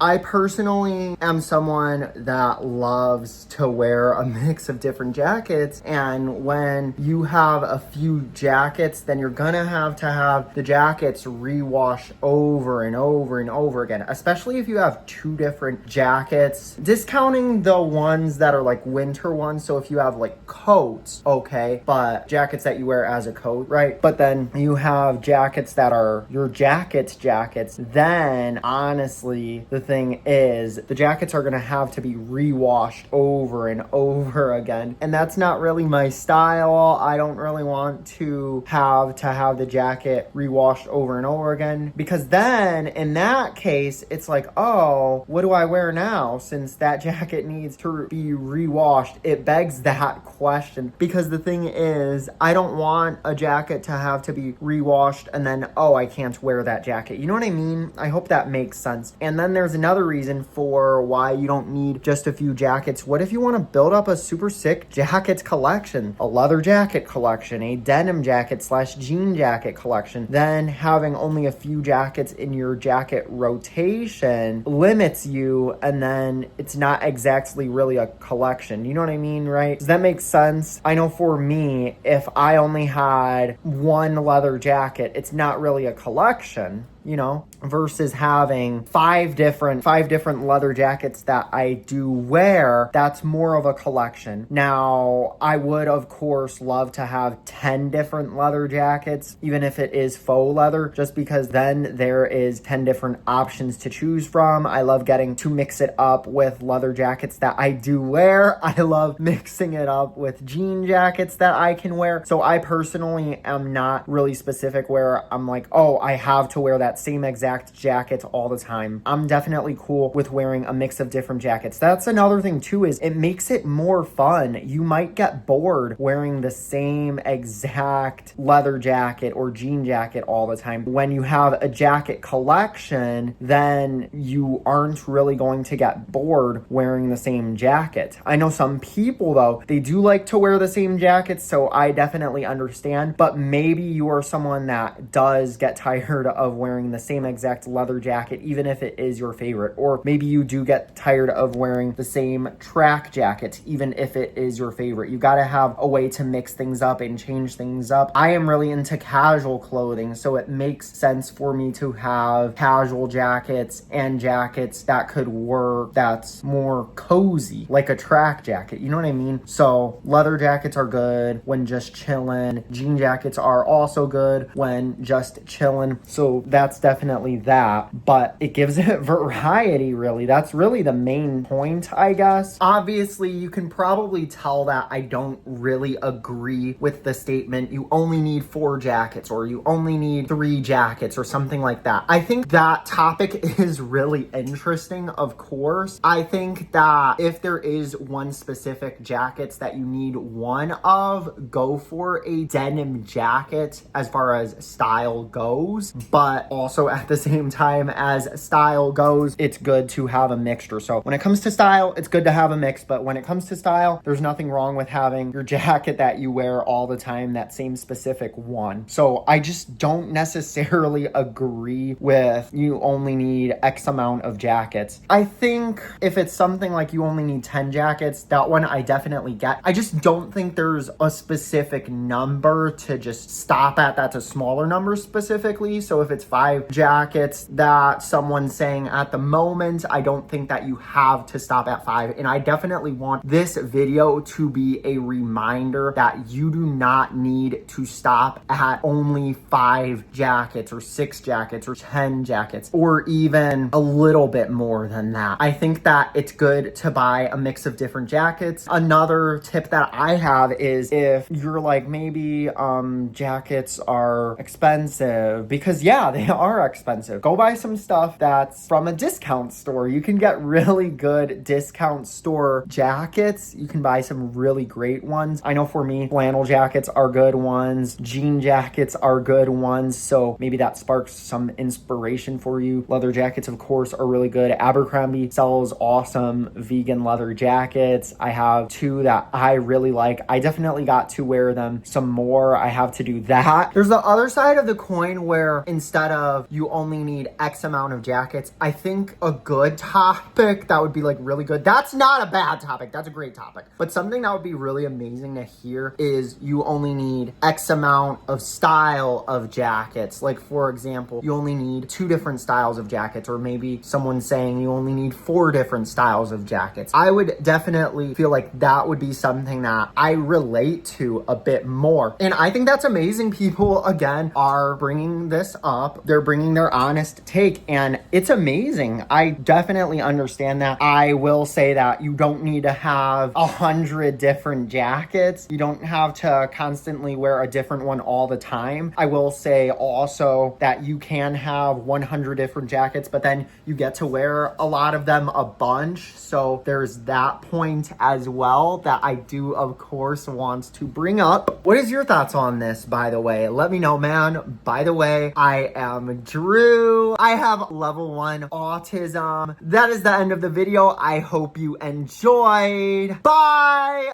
I personally am someone that loves to wear a mix of different jackets, and when you have a few jackets, then you're gonna have to have the jackets rewash over and over and over again, especially if you have two different jackets. Discounting the ones that are like winter ones, so if you have like coats, okay, but jackets that you wear as a coat, right? But then you have jackets that are your jackets, then honestly, the thing is, the jackets are gonna have to be rewashed over and over again, and that's not really my style. I don't really want to have the jacket rewashed over and over again, because then in that case it's like, oh, what do I wear now since that jacket needs to be rewashed? It begs that question, because the thing is, I don't want a jacket to have to be rewashed and then, oh, I can't wear that jacket. You know what I mean? I hope that makes sense. And then there's another reason for why you don't need just a few jackets. What if you want to build up a super sick jackets collection, a leather jacket collection, a denim jacket / jean jacket collection? Then having only a few jackets in your jacket rotation limits you, and then it's not exactly really a collection. You know what I mean, right? Does that make sense? I know for me, if I only had one leather jacket, it's not really a collection, you know, versus having five different leather jackets that I do wear. That's more of a collection. Now, I would of course love to have 10 different leather jackets, even if it is faux leather, just because then there is 10 different options to choose from. I love getting to mix it up with leather jackets that I do wear. I love mixing it up with jean jackets that I can wear. So I personally am not really specific where I'm like, oh, I have to wear that same exact jacket all the time. I'm definitely cool with wearing a mix of different jackets. That's another thing too, is it makes it more fun. You might get bored wearing the same exact leather jacket or jean jacket all the time. When you have a jacket collection, then you aren't really going to get bored wearing the same jacket. I know some people though, they do like to wear the same jackets, so I definitely understand, but maybe you are someone that does get tired of wearing the same exact leather jacket, even if it is your favorite. Or maybe you do get tired of wearing the same track jacket, even if it is your favorite. You gotta have a way to mix things up and change things up. I am really into casual clothing, so it makes sense for me to have casual jackets and jackets that could work, that's more cozy, like a track jacket. You know what I mean? So leather jackets are good when just chilling. Jean jackets are also good when just chilling. So that's definitely that, but it gives it variety, really. That's really the main point, I guess. Obviously, you can probably tell that I don't really agree with the statement, you only need 4 jackets, or you only need 3 jackets, or something like that. I think that topic is really interesting, of course. I think that if there is one specific jackets that you need one of, go for a denim jacket as far as style goes, but also at the same time as style goes, it's good to have a mixture. So when it comes to style, it's good to have a mix, but when it comes to style, there's nothing wrong with having your jacket that you wear all the time, that same specific one. So I just don't necessarily agree with you only need X amount of jackets. I think if it's something like you only need 10 jackets, that one I definitely get. I just don't think there's a specific number to just stop at that's a smaller number specifically. So if it's 5 jackets that someone's saying at the moment, I don't think that you have to stop at 5. And I definitely want this video to be a reminder that you do not need to stop at only 5 jackets or 6 jackets or 10 jackets or even a little bit more than that. I think that it's good to buy a mix of different jackets. Another tip that I have is if you're like, maybe jackets are expensive, because yeah, they are expensive. Go buy some stuff that's from a discount store. You can get really good discount store jackets. You can buy some really great ones. I know for me, flannel jackets are good ones. Jean jackets are good ones. So maybe that sparks some inspiration for you. Leather jackets, of course, are really good. Abercrombie sells awesome vegan leather jackets. I have 2 that I really like. I definitely got to wear them some more. I have to do that. There's the other side of the coin where instead of of you only need X amount of jackets. I think a good topic that would be like really good. That's not a bad topic. That's a great topic. But something that would be really amazing to hear is you only need X amount of style of jackets. Like for example, you only need 2 different styles of jackets, or maybe someone saying you only need 4 different styles of jackets. I would definitely feel like that would be something that I relate to a bit more. And I think that's amazing. People, again, are bringing this up. They're bringing their honest take, and it's amazing. I definitely understand that. I will say that you don't need to have 100 different jackets. You don't have to constantly wear a different one all the time. I will say also that you can have 100 different jackets, but then you get to wear a lot of them a bunch. So there's that point as well that I do, of course, want to bring up. What is your thoughts on this, by the way? Let me know, man. By the way, I am Drew. I have level 1 autism. That is the end of the video. I hope you enjoyed. Bye!